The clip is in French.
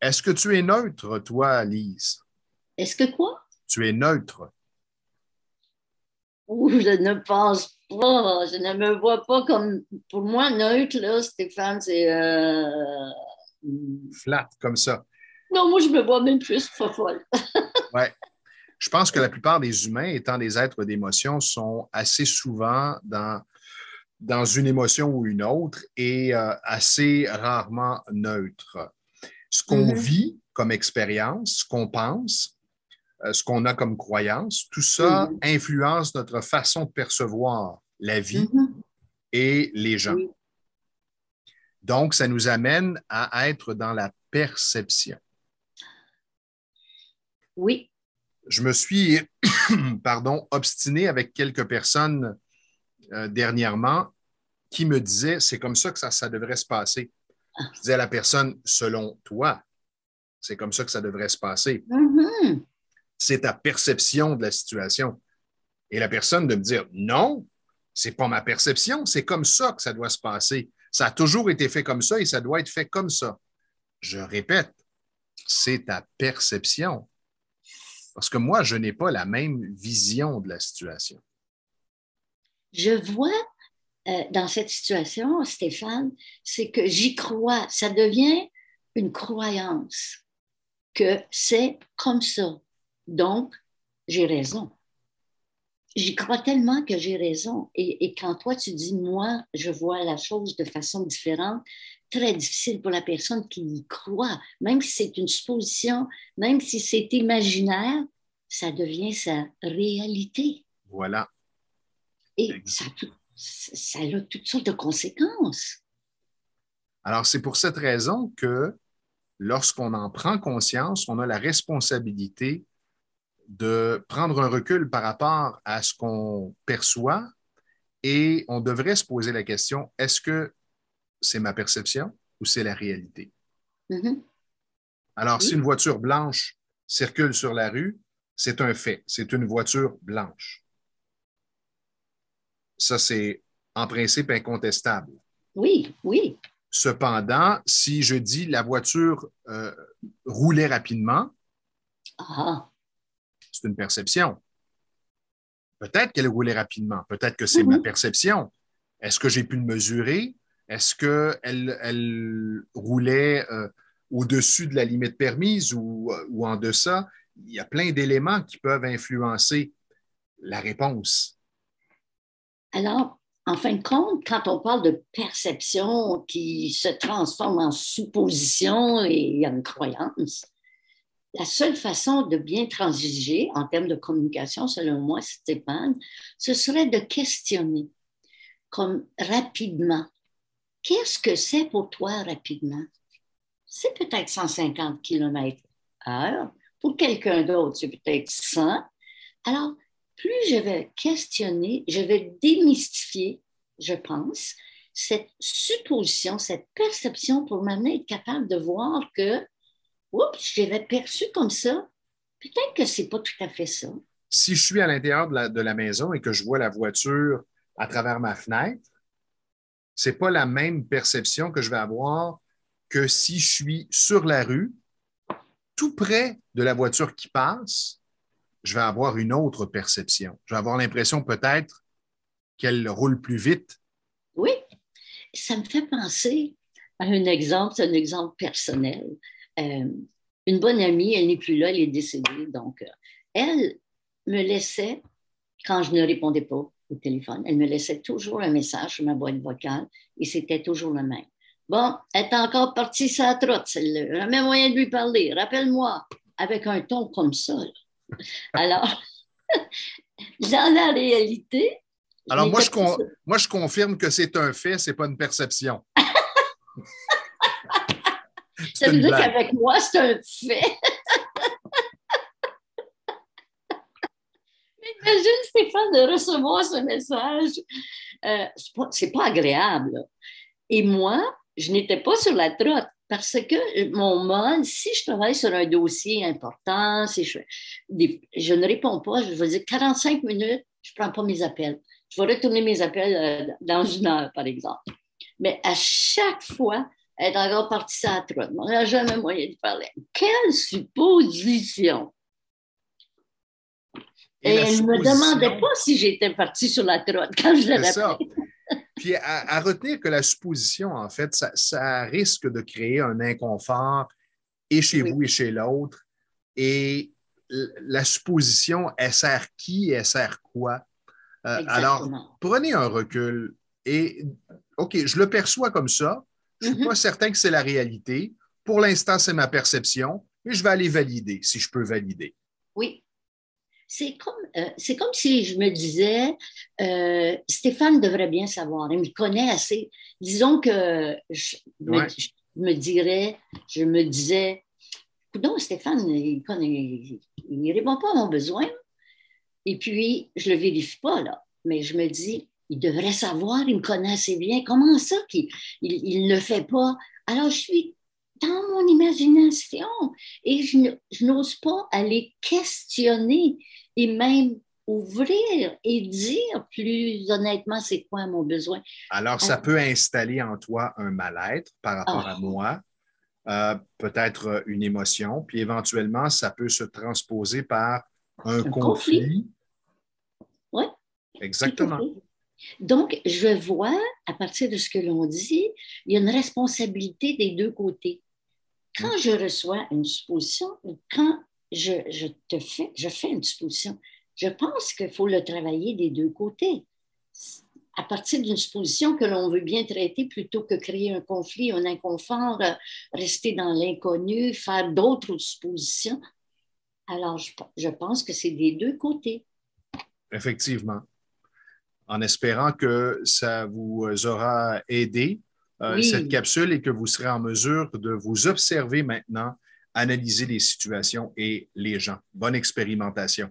Est-ce que tu es neutre, toi, Lise? Est-ce que quoi? Tu es neutre. Ouh, je ne pense pas. Je ne me vois pas comme. Pour moi, neutre, là, Stéphane, c'est. Flat, comme ça. Non, moi, je me vois même plus folle. Ouais. Je pense que la plupart des humains, étant des êtres d'émotion, sont assez souvent dans une émotion ou une autre et assez rarement neutres. Ce qu'on Mhm, vit comme expérience, ce qu'on pense, ce qu'on a comme croyance, tout ça mhm, influence notre façon de percevoir la vie mhm. et les gens. Oui, Donc, ça nous amène à être dans la perception. oui. Je me suis, pardon, obstiné avec quelques personnes dernièrement qui me disaient, c'est comme ça que ça devrait se passer. Je disais à la personne, selon toi, c'est comme ça que ça devrait se passer. Mhm. C'est ta perception de la situation. Et la personne de me dire, non, c'est pas ma perception, c'est comme ça que ça doit se passer. Ça a toujours été fait comme ça et ça doit être fait comme ça. Je répète, c'est ta perception. Parce que moi, je n'ai pas la même vision de la situation. Je vois dans cette situation, Stéphane, c'est que j'y crois. Ça devient une croyance que c'est comme ça. Donc, j'ai raison. J'y crois tellement que j'ai raison. Et quand toi, tu dis, moi, je vois la chose de façon différente, très difficile pour la personne qui y croit. Même si c'est une supposition, même si c'est imaginaire, ça devient sa réalité. Voilà. Et ça a toutes sortes de conséquences. Alors, c'est pour cette raison que lorsqu'on en prend conscience, on a la responsabilité de prendre un recul par rapport à ce qu'on perçoit et on devrait se poser la question, est-ce que c'est ma perception ou c'est la réalité? Mhm. Alors, si une Oui. voiture blanche circule sur la rue, c'est un fait, c'est une voiture blanche. Ça, c'est en principe incontestable. Oui, oui. Cependant, si je dis la voiture roulait rapidement, Ah. c'est une perception. Peut-être qu'elle roulait rapidement, peut-être que c'est ma Mhm. perception. Est-ce que j'ai pu le mesurer? Est-ce qu'elle roulait au-dessus de la limite permise ou en deçà? Il y a plein d'éléments qui peuvent influencer la réponse. Alors, en fin de compte, quand on parle de perception qui se transforme en supposition et en croyance, la seule façon de bien transiger en termes de communication, selon moi, Stéphane, ce serait de questionner comme rapidement. Qu'est-ce que c'est pour toi rapidement? C'est peut-être 150 km/h. Pour quelqu'un d'autre, c'est peut-être 100. Alors, plus je vais questionner, je vais démystifier, je pense, cette supposition, cette perception pour m'amener à être capable de voir que, oups, je l'avais perçu comme ça. Peut-être que c'est pas tout à fait ça. Si je suis à l'intérieur de la maison et que je vois la voiture à travers ma fenêtre, c'est pas la même perception que je vais avoir que si je suis sur la rue, tout près de la voiture qui passe, je vais avoir une autre perception. Je vais avoir l'impression peut-être qu'elle roule plus vite. Oui, ça me fait penser à un exemple, c'est un exemple personnel. Euh, une bonne amie, elle n'est plus là, elle est décédée. Donc, elle me laissait, quand je ne répondais pas au téléphone, elle me laissait toujours un message sur ma boîte vocale et c'était toujours le même. Bon, elle est encore partie sa trotte, celle-là. Jamais moyen de lui parler. Rappelle-moi, avec un ton comme ça. Là. Alors, dans la réalité, je Alors, n'étais pas sûre. moi, je confirme que c'est un fait, c'est pas une perception. Ça C'est veut une dire blague. qu'avec moi, c'est un fait. Imagine, Stéphane, de recevoir ce message. C'est pas agréable. Et moi, je n'étais pas sur la trotte parce que mon mode, si je travaille sur un dossier important, si je ne réponds pas, je vais dire 45 minutes, je ne prends pas mes appels. Je vais retourner mes appels dans une heure, par exemple. Mais à chaque fois, Elle est encore partie sur la trotte. On n'a jamais moyen de parler. Quelle supposition! Et elle ne me demandait pas si j'étais partie sur la trotte quand je l'ai rappelé. Puis à retenir que la supposition, en fait, ça risque de créer un inconfort et chez vous et chez l'autre. Et la supposition, elle sert qui, elle sert quoi? Alors, prenez un recul et, OK, je le perçois comme ça. Je ne suis pas certain que c'est la réalité. Pour l'instant, c'est ma perception, mais je vais aller valider si je peux valider. Oui. C'est comme si je me disais, Stéphane devrait bien savoir, il me connaît assez. Disons que je me disais, non, Stéphane, il ne répond pas à mon besoin. Et puis, je ne le vérifie pas, là. Mais je me dis, il devrait savoir, il me connaît assez bien. Comment ça qu'il ne le fait pas? Alors, je suis dans mon imagination et je n'ose pas aller questionner et même ouvrir et dire plus honnêtement c'est quoi mon besoin. Alors, ça peut installer en toi un mal-être par rapport à moi, peut-être une émotion, puis éventuellement, ça peut se transposer par un conflit. Oui. Exactement. Donc, je vois, à partir de ce que l'on dit, il y a une responsabilité des deux côtés. Quand je reçois une supposition, quand je fais une supposition, je pense qu'il faut le travailler des deux côtés. À partir d'une supposition que l'on veut bien traiter plutôt que créer un conflit, un inconfort, rester dans l'inconnu, faire d'autres suppositions. Alors, je pense que c'est des deux côtés. Effectivement. En espérant que ça vous aura aidé, cette capsule, et que vous serez en mesure de vous observer maintenant, analyser les situations et les gens. Bonne expérimentation.